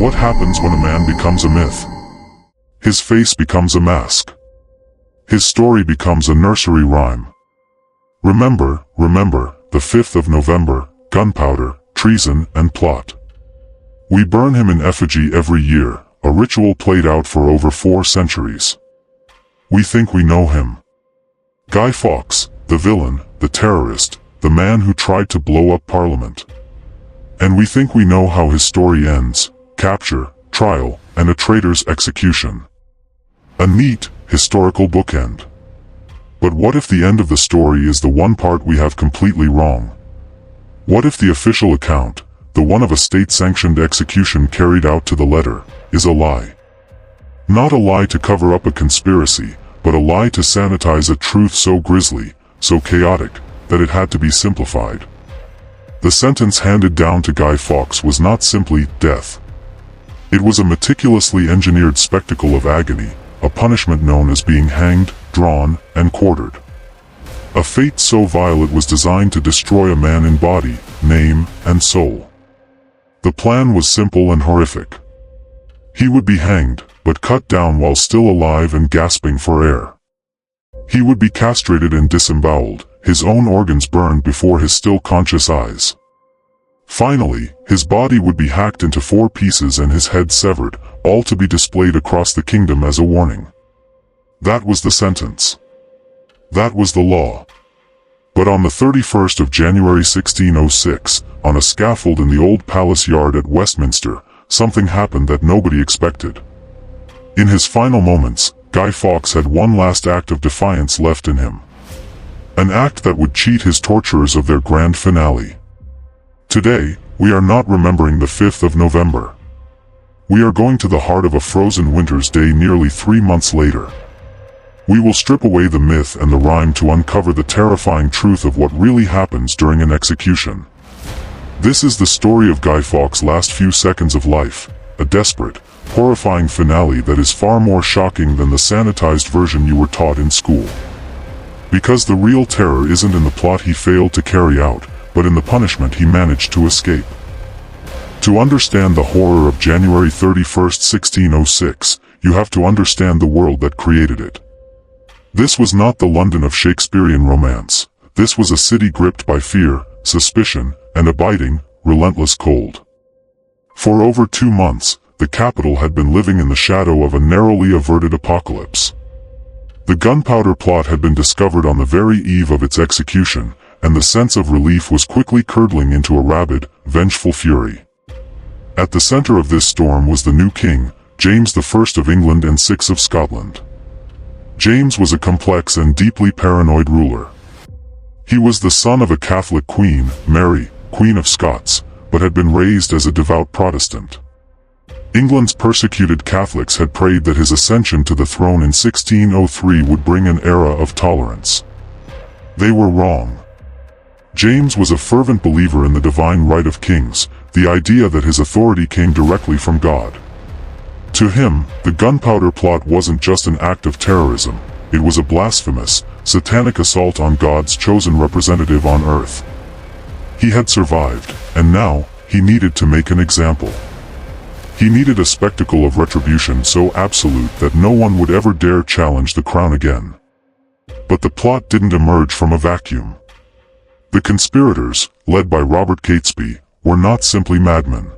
What happens when a man becomes a myth? His face becomes a mask. His story becomes a nursery rhyme. Remember, the 5th of November, gunpowder, treason, and plot. We burn him in effigy every year, a ritual played out for over 4 centuries. We think we know him. Guy Fawkes, the villain, the terrorist, the man who tried to blow up Parliament. And we think we know how his story ends: capture, trial, and a traitor's execution. A neat, historical bookend. But what if the end of the story is the one part we have completely wrong? What if the official account, the one of a state-sanctioned execution carried out to the letter, is a lie? Not a lie to cover up a conspiracy, but a lie to sanitize a truth so grisly, so chaotic, that it had to be simplified. The sentence handed down to Guy Fawkes was not simply death. It was a meticulously engineered spectacle of agony, a punishment known as being hanged, drawn, and quartered. A fate so vile it was designed to destroy a man in body, name, and soul. The plan was simple and horrific. He would be hanged, but cut down while still alive and gasping for air. He would be castrated and disemboweled, his own organs burned before his still conscious eyes. Finally, his body would be hacked into 4 pieces and his head severed, all to be displayed across the kingdom as a warning. That was the sentence. That was the law. But on the 31st of January 1606, on a scaffold in the old palace yard at Westminster, something happened that nobody expected. In his final moments, Guy Fawkes had one last act of defiance left in him. An act that would cheat his torturers of their grand finale. Today, we are not remembering the 5th of November. We are going to the heart of a frozen winter's day nearly 3 months later. We will strip away the myth and the rhyme to uncover the terrifying truth of what really happens during an execution. This is the story of Guy Fawkes' last few seconds of life, a desperate, horrifying finale that is far more shocking than the sanitized version you were taught in school. Because the real terror isn't in the plot he failed to carry out, but in the punishment he managed to escape. To understand the horror of January 31st, 1606, you have to understand the world that created it. This was not the London of Shakespearean romance. This was a city gripped by fear, suspicion, and a biting, relentless cold. For over 2 months, the capital had been living in the shadow of a narrowly averted apocalypse. The Gunpowder Plot had been discovered on the very eve of its execution, and the sense of relief was quickly curdling into a rabid, vengeful fury. At the center of this storm was the new king, James I of England and VI of Scotland. James was a complex and deeply paranoid ruler. He was the son of a Catholic queen, Mary, Queen of Scots, but had been raised as a devout Protestant. England's persecuted Catholics had prayed that his ascension to the throne in 1603 would bring an era of tolerance. They were wrong. James was a fervent believer in the divine right of kings, the idea that his authority came directly from God. To him, the Gunpowder Plot wasn't just an act of terrorism, it was a blasphemous, satanic assault on God's chosen representative on earth. He had survived, and now, he needed to make an example. He needed a spectacle of retribution so absolute that no one would ever dare challenge the crown again. But the plot didn't emerge from a vacuum. The conspirators, led by Robert Catesby, were not simply madmen.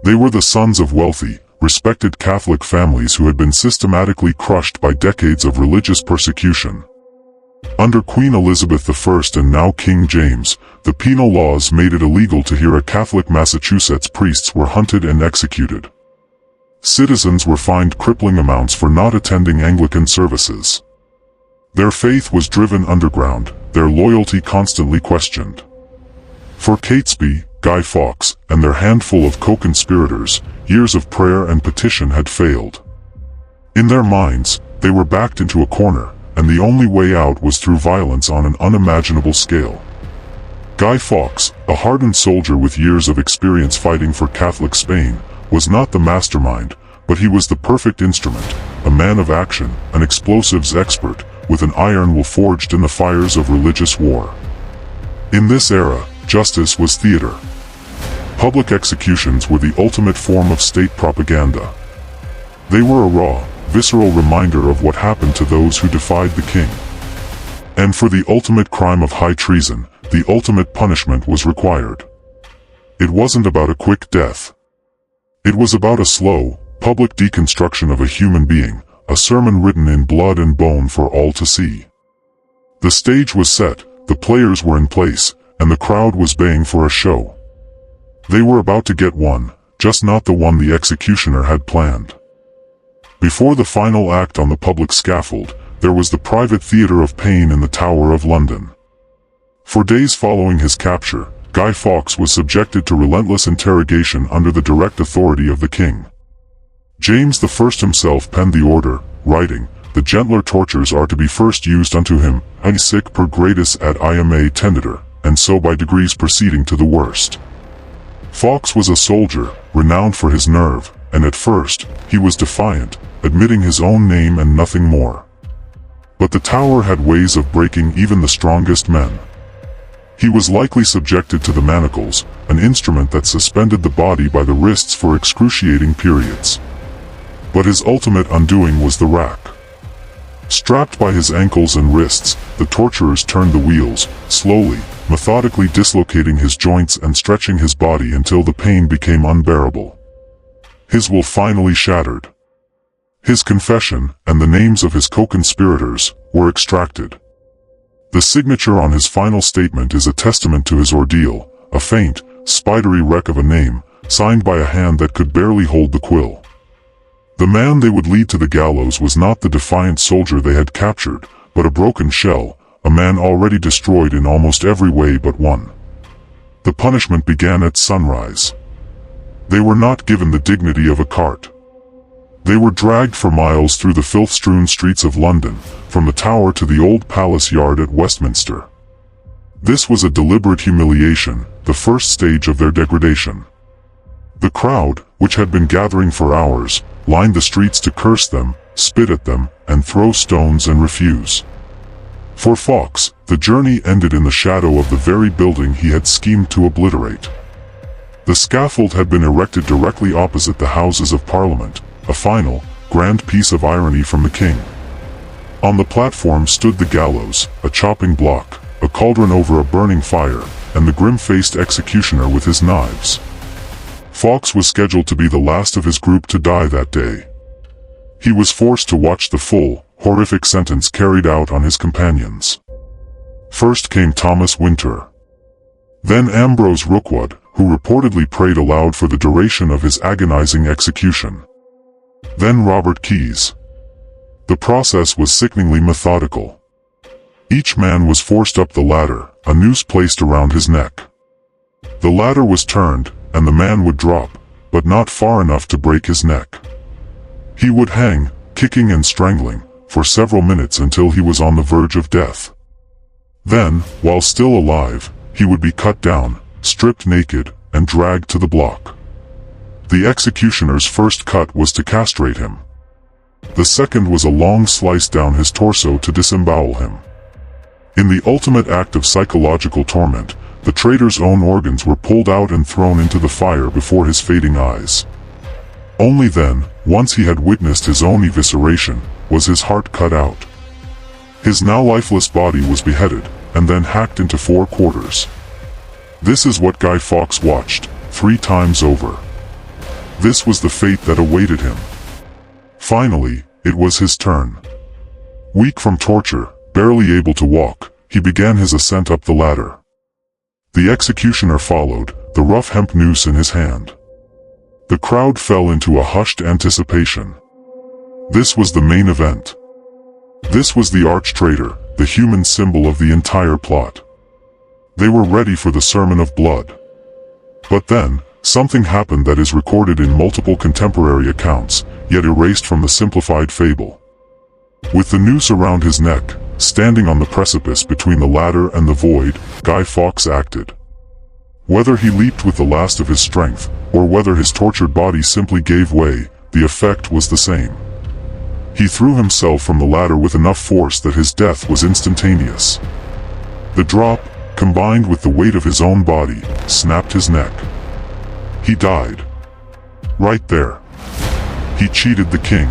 They were the sons of wealthy, respected Catholic families who had been systematically crushed by decades of religious persecution. Under Queen Elizabeth I and now King James, the penal laws made it illegal to hear a Catholic Massachusetts priests were hunted and executed. Citizens were fined crippling amounts for not attending Anglican services. Their faith was driven underground, their loyalty constantly questioned. For Catesby, Guy Fawkes, and their handful of co-conspirators, years of prayer and petition had failed. In their minds, they were backed into a corner, and the only way out was through violence on an unimaginable scale. Guy Fawkes, a hardened soldier with years of experience fighting for Catholic Spain, was not the mastermind, but he was the perfect instrument, a man of action, an explosives expert, with an iron will forged in the fires of religious war. In this era, justice was theater. Public executions were the ultimate form of state propaganda. They were a raw, visceral reminder of what happened to those who defied the king. And for the ultimate crime of high treason, the ultimate punishment was required. It wasn't about a quick death. It was about a slow, public deconstruction of a human being, a sermon written in blood and bone for all to see. The stage was set, the players were in place, and the crowd was baying for a show. They were about to get one, just not the one the executioner had planned. Before the final act on the public scaffold, there was the private theatre of pain in the Tower of London. For days following his capture, Guy Fawkes was subjected to relentless interrogation under the direct authority of the king. James I himself penned the order, writing, "The gentler tortures are to be first used unto him, and sic per gradis ad ima tenditur," and so by degrees proceeding to the worst. Fawkes was a soldier, renowned for his nerve, and at first, he was defiant, admitting his own name and nothing more. But the tower had ways of breaking even the strongest men. He was likely subjected to the manacles, an instrument that suspended the body by the wrists for excruciating periods. But his ultimate undoing was the rack. Strapped by his ankles and wrists, the torturers turned the wheels, slowly, methodically dislocating his joints and stretching his body until the pain became unbearable. His will finally shattered. His confession, and the names of his co-conspirators, were extracted. The signature on his final statement is a testament to his ordeal, a faint, spidery wreck of a name, signed by a hand that could barely hold the quill. The man they would lead to the gallows was not the defiant soldier they had captured, but a broken shell, a man already destroyed in almost every way but one. The punishment began at sunrise. They were not given the dignity of a cart. They were dragged for miles through the filth-strewn streets of London, from the Tower to the Old Palace Yard at Westminster. This was a deliberate humiliation, the first stage of their degradation. The crowd, which had been gathering for hours, lined the streets to curse them, spit at them, and throw stones and refuse. For Fawkes, the journey ended in the shadow of the very building he had schemed to obliterate. The scaffold had been erected directly opposite the Houses of Parliament, a final, grand piece of irony from the king. On the platform stood the gallows, a chopping block, a cauldron over a burning fire, and the grim-faced executioner with his knives. Fawkes was scheduled to be the last of his group to die that day. He was forced to watch the full, horrific sentence carried out on his companions. First came Thomas Winter. Then Ambrose Rookwood, who reportedly prayed aloud for the duration of his agonizing execution. Then Robert Keyes. The process was sickeningly methodical. Each man was forced up the ladder, a noose placed around his neck. The ladder was turned, and the man would drop, but not far enough to break his neck. He would hang, kicking and strangling, for several minutes until he was on the verge of death. Then, while still alive, he would be cut down, stripped naked, and dragged to the block. The executioner's first cut was to castrate him. The second was a long slice down his torso to disembowel him. In the ultimate act of psychological torment, the traitor's own organs were pulled out and thrown into the fire before his fading eyes. Only then, once he had witnessed his own evisceration, was his heart cut out. His now lifeless body was beheaded, and then hacked into 4 quarters. This is what Guy Fawkes watched, 3 times over. This was the fate that awaited him. Finally, it was his turn. Weak from torture, barely able to walk, he began his ascent up the ladder. The executioner followed, the rough hemp noose in his hand. The crowd fell into a hushed anticipation. This was the main event. This was the arch-traitor, the human symbol of the entire plot. They were ready for the sermon of blood. But then, something happened that is recorded in multiple contemporary accounts, yet erased from the simplified fable. With the noose around his neck, standing on the precipice between the ladder and the void, Guy Fawkes acted. Whether he leaped with the last of his strength, or whether his tortured body simply gave way, the effect was the same. He threw himself from the ladder with enough force that his death was instantaneous. The drop, combined with the weight of his own body, snapped his neck. He died. Right there. He cheated the king.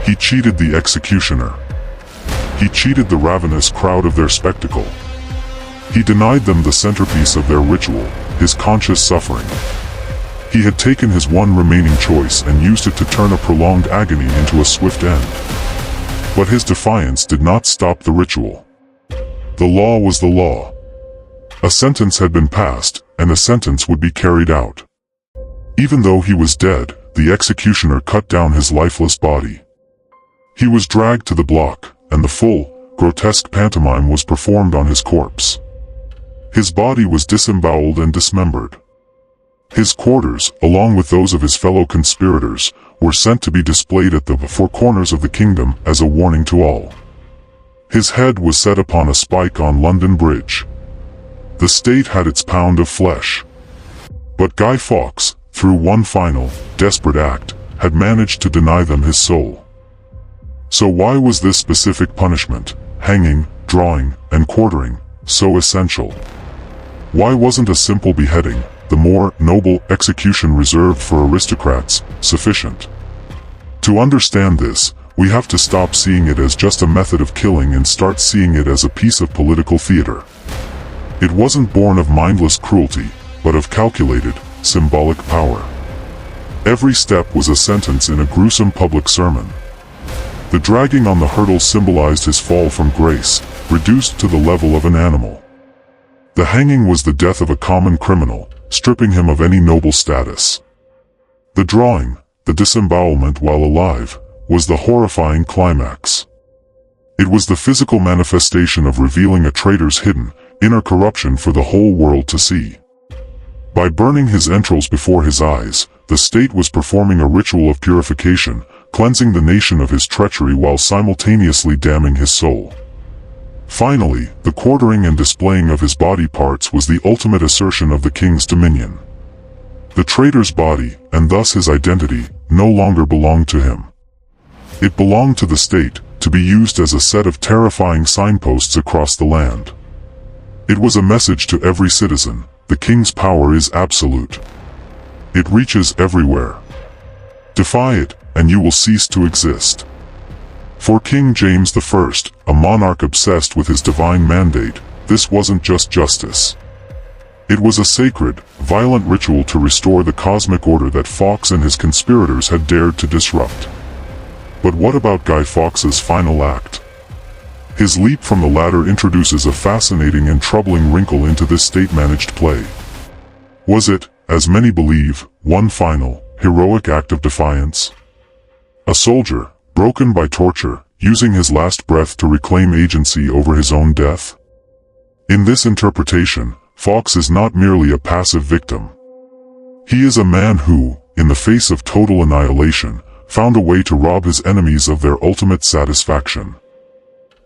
He cheated the executioner. He cheated the ravenous crowd of their spectacle. He denied them the centerpiece of their ritual, his conscious suffering. He had taken his one remaining choice and used it to turn a prolonged agony into a swift end. But his defiance did not stop the ritual. The law was the law. A sentence had been passed, and the sentence would be carried out. Even though he was dead, the executioner cut down his lifeless body. He was dragged to the block, and the full, grotesque pantomime was performed on his corpse. His body was disemboweled and dismembered. His quarters, along with those of his fellow conspirators, were sent to be displayed at the four corners of the kingdom as a warning to all. His head was set upon a spike on London Bridge. The state had its pound of flesh. But Guy Fawkes, through one final, desperate act, had managed to deny them his soul. So why was this specific punishment, hanging, drawing, and quartering, so essential? Why wasn't a simple beheading, the more noble execution reserved for aristocrats, sufficient? To understand this, we have to stop seeing it as just a method of killing and start seeing it as a piece of political theater. It wasn't born of mindless cruelty, but of calculated, symbolic power. Every step was a sentence in a gruesome public sermon. The dragging on the hurdle symbolized his fall from grace, reduced to the level of an animal. The hanging was the death of a common criminal, stripping him of any noble status. The drawing, the disembowelment while alive, was the horrifying climax. It was the physical manifestation of revealing a traitor's hidden, inner corruption for the whole world to see. By burning his entrails before his eyes, the state was performing a ritual of purification, cleansing the nation of his treachery while simultaneously damning his soul. Finally, the quartering and displaying of his body parts was the ultimate assertion of the king's dominion. The traitor's body, and thus his identity, no longer belonged to him. It belonged to the state, to be used as a set of terrifying signposts across the land. It was a message to every citizen: the king's power is absolute. It reaches everywhere. Defy it, and you will cease to exist. For King James I, a monarch obsessed with his divine mandate, this wasn't just justice. It was a sacred, violent ritual to restore the cosmic order that Fawkes and his conspirators had dared to disrupt. But what about Guy Fawkes's final act? His leap from the ladder introduces a fascinating and troubling wrinkle into this state-managed play. Was it, as many believe, one final, heroic act of defiance? A soldier, broken by torture, using his last breath to reclaim agency over his own death? In this interpretation, Fawkes is not merely a passive victim. He is a man who, in the face of total annihilation, found a way to rob his enemies of their ultimate satisfaction.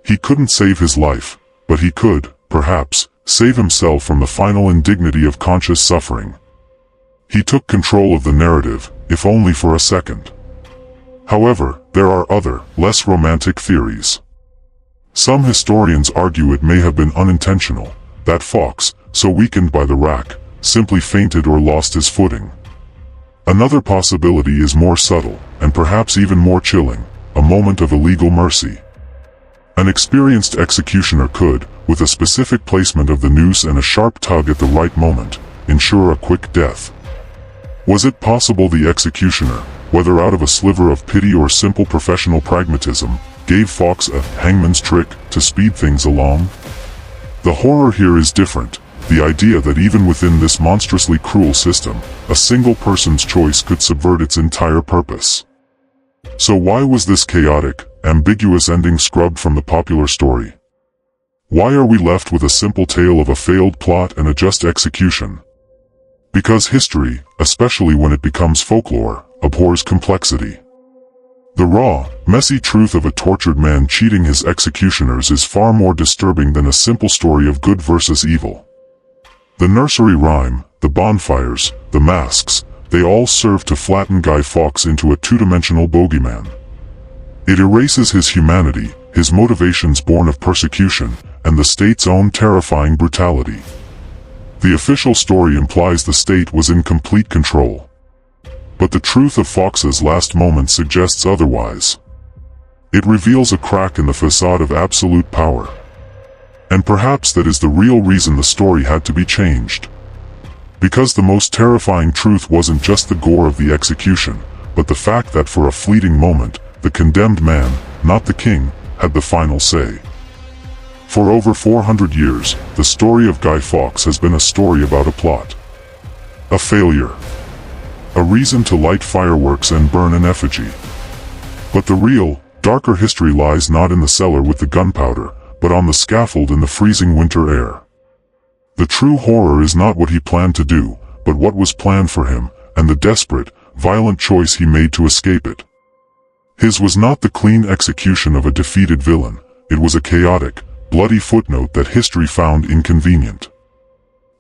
He couldn't save his life, but he could, perhaps, save himself from the final indignity of conscious suffering. He took control of the narrative, if only for a second. However, there are other, less romantic theories. Some historians argue it may have been unintentional, that Fawkes, so weakened by the rack, simply fainted or lost his footing. Another possibility is more subtle, and perhaps even more chilling: a moment of illegal mercy. An experienced executioner could, with a specific placement of the noose and a sharp tug at the right moment, ensure a quick death. Was it possible the executioner, whether out of a sliver of pity or simple professional pragmatism, gave Fawkes a hangman's trick to speed things along? The horror here is different: the idea that even within this monstrously cruel system, a single person's choice could subvert its entire purpose. So why was this chaotic, ambiguous ending scrubbed from the popular story? Why are we left with a simple tale of a failed plot and a just execution? Because history, especially when it becomes folklore, abhors complexity. The raw, messy truth of a tortured man cheating his executioners is far more disturbing than a simple story of good versus evil. The nursery rhyme, the bonfires, the masks, they all serve to flatten Guy Fawkes into a two-dimensional bogeyman. It erases his humanity, his motivations born of persecution, and the state's own terrifying brutality. The official story implies the state was in complete control. But the truth of Fawkes's last moments suggests otherwise. It reveals a crack in the facade of absolute power. And perhaps that is the real reason the story had to be changed. Because the most terrifying truth wasn't just the gore of the execution, but the fact that for a fleeting moment, the condemned man, not the king, had the final say. For over 400 years, the story of Guy Fawkes has been a story about a plot. A failure. A reason to light fireworks and burn an effigy. But the real, darker history lies not in the cellar with the gunpowder, but on the scaffold in the freezing winter air. The true horror is not what he planned to do, but what was planned for him, and the desperate, violent choice he made to escape it. His was not the clean execution of a defeated villain, it was a chaotic, bloody footnote that history found inconvenient.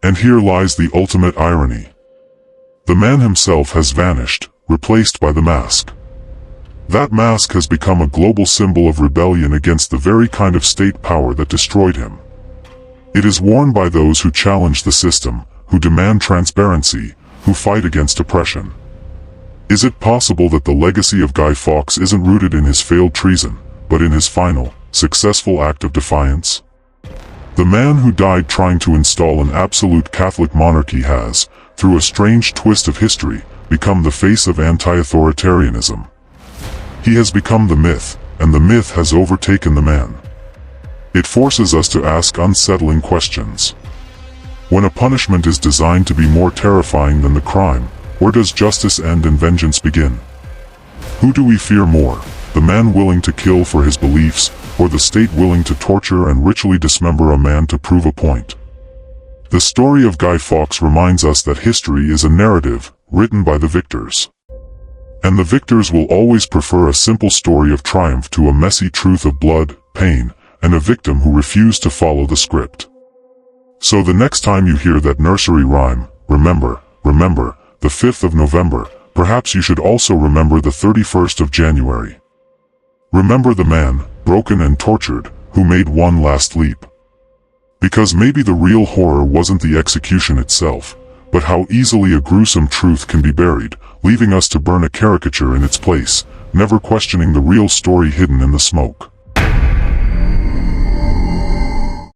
And here lies the ultimate irony. The man himself has vanished, replaced by the mask. That mask has become a global symbol of rebellion against the very kind of state power that destroyed him. It is worn by those who challenge the system, who demand transparency, who fight against oppression. Is it possible that the legacy of Guy Fawkes isn't rooted in his failed treason, but in his final, successful act of defiance? The man who died trying to install an absolute Catholic monarchy has, through a strange twist of history, become the face of anti-authoritarianism. He has become the myth, and the myth has overtaken the man. It forces us to ask unsettling questions. When a punishment is designed to be more terrifying than the crime, where does justice end and vengeance begin? Who do we fear more, the man willing to kill for his beliefs, or the state willing to torture and ritually dismember a man to prove a point? The story of Guy Fawkes reminds us that history is a narrative, written by the victors. And the victors will always prefer a simple story of triumph to a messy truth of blood, pain, and a victim who refused to follow the script. So the next time you hear that nursery rhyme, remember, the 5th of November, perhaps you should also remember the 31st of January. Remember the man, broken and tortured, who made one last leap. Because maybe the real horror wasn't the execution itself, but how easily a gruesome truth can be buried, leaving us to burn a caricature in its place, never questioning the real story hidden in the smoke.